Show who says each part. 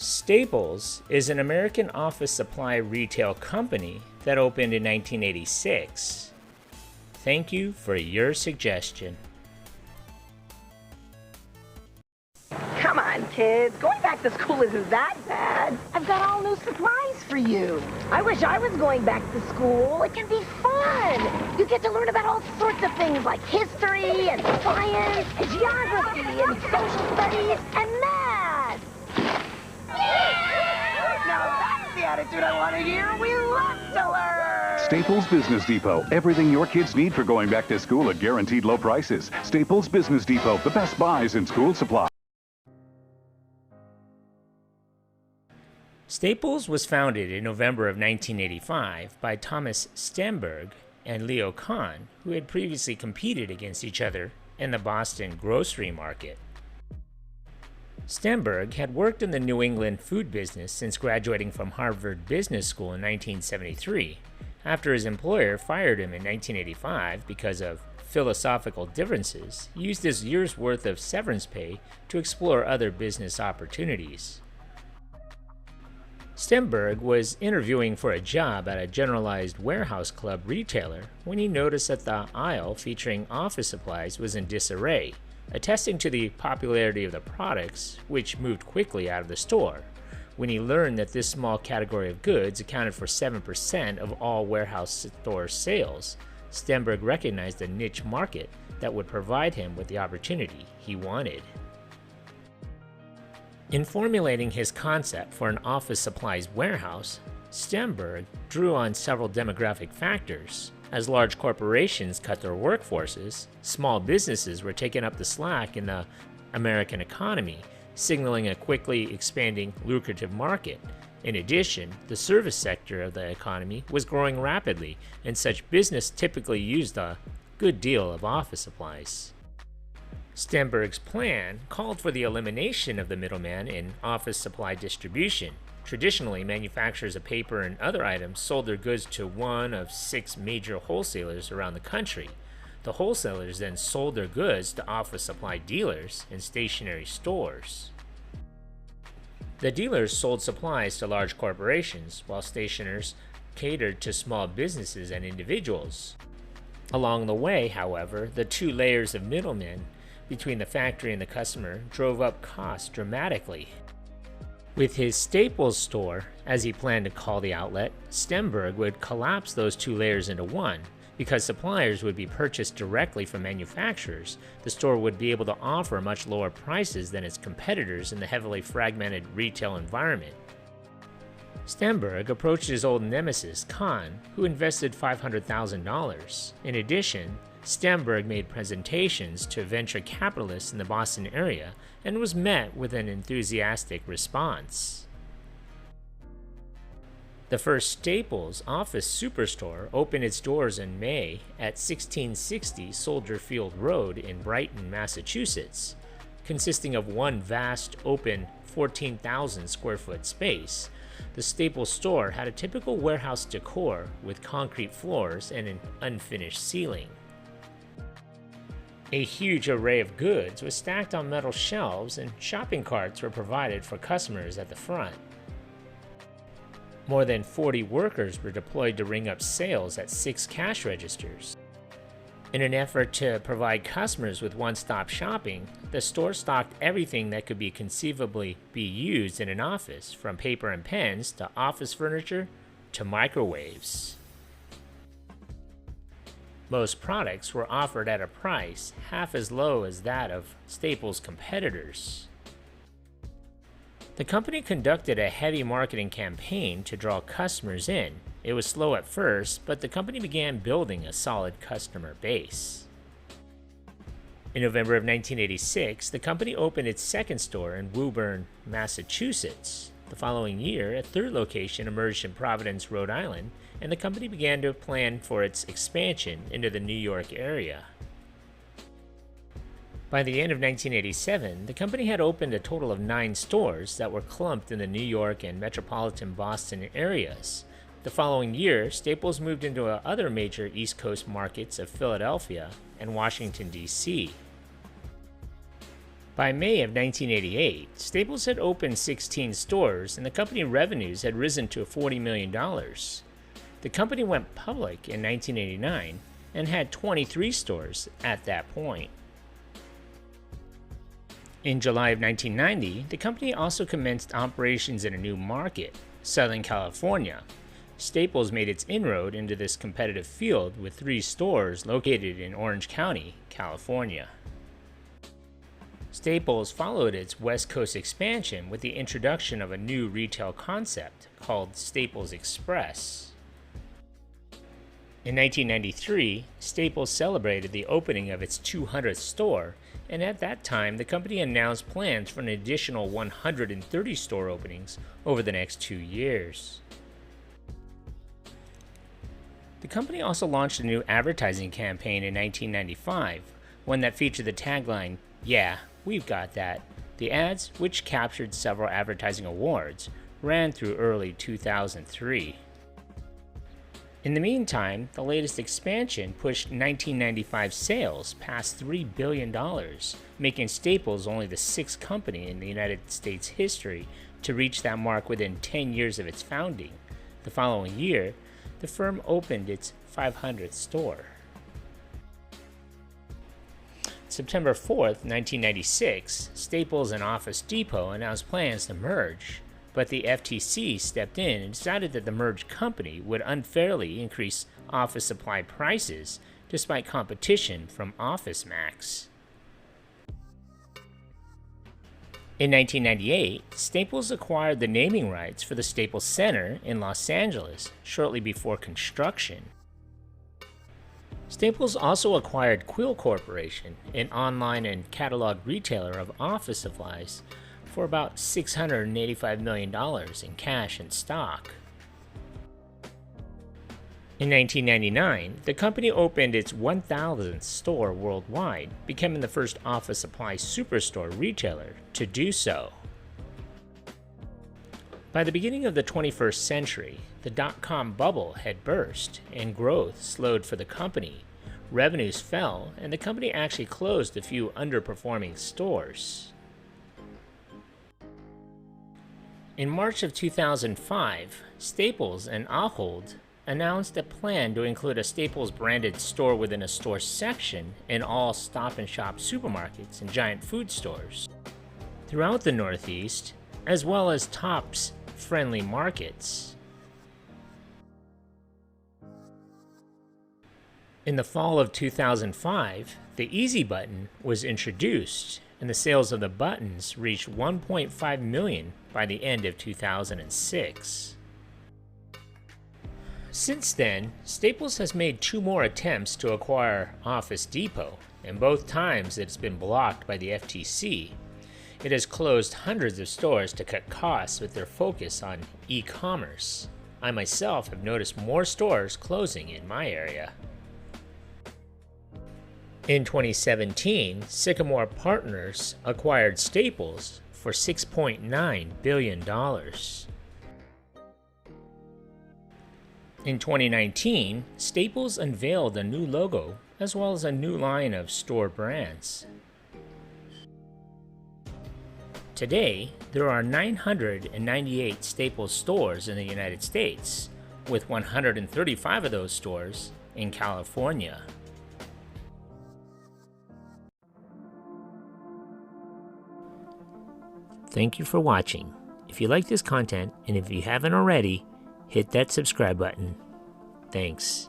Speaker 1: Staples is an American office supply retail company that opened in 1986. Thank you for your suggestion.
Speaker 2: Come on, kids. Going back to school isn't that bad. I've got all new supplies for you. I wish I was going back to school. It can be fun. You get to learn about all sorts of things like history and science and geography and social studies and math. Now that's the attitude I want to hear. We love to learn.
Speaker 3: Staples Business Depot. Everything your kids need for going back to school at guaranteed low prices. Staples Business Depot. The best buys in school supplies.
Speaker 1: Staples was founded in November of 1985 by Thomas Stemberg and Leo Kahn, who had previously competed against each other in the Boston grocery market. Stemberg had worked in the New England food business since graduating from Harvard Business School in 1973, after his employer fired him in 1985 because of philosophical differences. He used his year's worth of severance pay to explore other business opportunities. Stemberg was interviewing for a job at a generalized warehouse club retailer when he noticed that the aisle featuring office supplies was in disarray, attesting to the popularity of the products, which moved quickly out of the store. When he learned that this small category of goods accounted for 7% of all warehouse store sales, Stemberg recognized a niche market that would provide him with the opportunity he wanted. In formulating his concept for an office supplies warehouse, Stemberg drew on several demographic factors. As large corporations cut their workforces, small businesses were taking up the slack in the American economy, signaling a quickly expanding lucrative market. In addition, the service sector of the economy was growing rapidly, and such business typically used a good deal of office supplies. Stemberg's plan called for the elimination of the middleman in office supply distribution. Traditionally, manufacturers of paper and other items sold their goods to one of 6 major wholesalers around the country. The wholesalers then sold their goods to office supply dealers and stationery stores. The dealers sold supplies to large corporations, while stationers catered to small businesses and individuals. Along the way, however, the 2 layers of middlemen between the factory and the customer drove up costs dramatically. With his Staples store, as he planned to call the outlet, Stemberg would collapse those 2 layers into one. Because suppliers would be purchased directly from manufacturers, the store would be able to offer much lower prices than its competitors in the heavily fragmented retail environment. Stemberg approached his old nemesis, Kahn, who invested $500,000. In addition, Stemberg made presentations to venture capitalists in the Boston area and was met with an enthusiastic response. The first Staples office superstore opened its doors in May at 1660 Soldier Field Road in Brighton, Massachusetts. Consisting of one vast, open, 14,000 square foot space, the Staples store had a typical warehouse decor with concrete floors and an unfinished ceiling. A huge array of goods was stacked on metal shelves, and shopping carts were provided for customers at the front. More than 40 workers were deployed to ring up sales at 6 cash registers. In an effort to provide customers with one-stop shopping, the store stocked everything that could conceivably be used in an office, from paper and pens to office furniture to microwaves. Most products were offered at a price half as low as that of Staples' competitors. The company conducted a heavy marketing campaign to draw customers in. It was slow at first, but the company began building a solid customer base. In November of 1986, the company opened its second store in Woburn, Massachusetts. The following year, a third location emerged in Providence, Rhode Island, and the company began to plan for its expansion into the New York area. By the end of 1987, the company had opened a total of 9 stores that were clumped in the New York and metropolitan Boston areas. The following year, Staples moved into other major East Coast markets of Philadelphia and Washington, D.C. By May of 1988, Staples had opened 16 stores and the company revenues had risen to $40 million. The company went public in 1989 and had 23 stores at that point. In July of 1990, the company also commenced operations in a new market, Southern California. Staples made its inroad into this competitive field with 3 stores located in Orange County, California. Staples followed its West Coast expansion with the introduction of a new retail concept called Staples Express. In 1993, Staples celebrated the opening of its 200th store, and at that time the company announced plans for an additional 130 store openings over the next 2 years. The company also launched a new advertising campaign in 1995, one that featured the tagline, "Yeah, we've got that." The ads, which captured several advertising awards, ran through early 2003. In the meantime, the latest expansion pushed 1995 sales past $3 billion, making Staples only the 6th company in the United States history to reach that mark within 10 years of its founding. The following year, the firm opened its 500th store. September 4th, 1996, Staples and Office Depot announced plans to merge, but the FTC stepped in and decided that the merged company would unfairly increase office supply prices despite competition from OfficeMax. In 1998, Staples acquired the naming rights for the Staples Center in Los Angeles shortly before construction. Staples also acquired Quill Corporation, an online and catalog retailer of office supplies, for about $685 million in cash and stock. In 1999, the company opened its 1,000th store worldwide, becoming the first office supply superstore retailer to do so. By the beginning of the 21st century, the dot-com bubble had burst and growth slowed for the company. Revenues fell, and the company actually closed a few underperforming stores. In March of 2005, Staples and Ahold announced a plan to include a Staples-branded store within a store section in all Stop & Shop supermarkets and giant food stores throughout the Northeast, as well as Tops friendly markets. In the fall of 2005, the Easy Button was introduced, and the sales of the buttons reached 1.5 million by the end of 2006. Since then, Staples has made 2 more attempts to acquire Office Depot, and both times it's been blocked by the FTC. It has closed hundreds of stores to cut costs with their focus on e-commerce. I myself have noticed more stores closing in my area. In 2017, Sycamore Partners acquired Staples for $6.9 billion. In 2019, Staples unveiled a new logo as well as a new line of store brands. Today, there are 998 Staples stores in the United States, with 135 of those stores in California. Thank you for watching. If you like this content, and if you haven't already, hit that subscribe button. Thanks.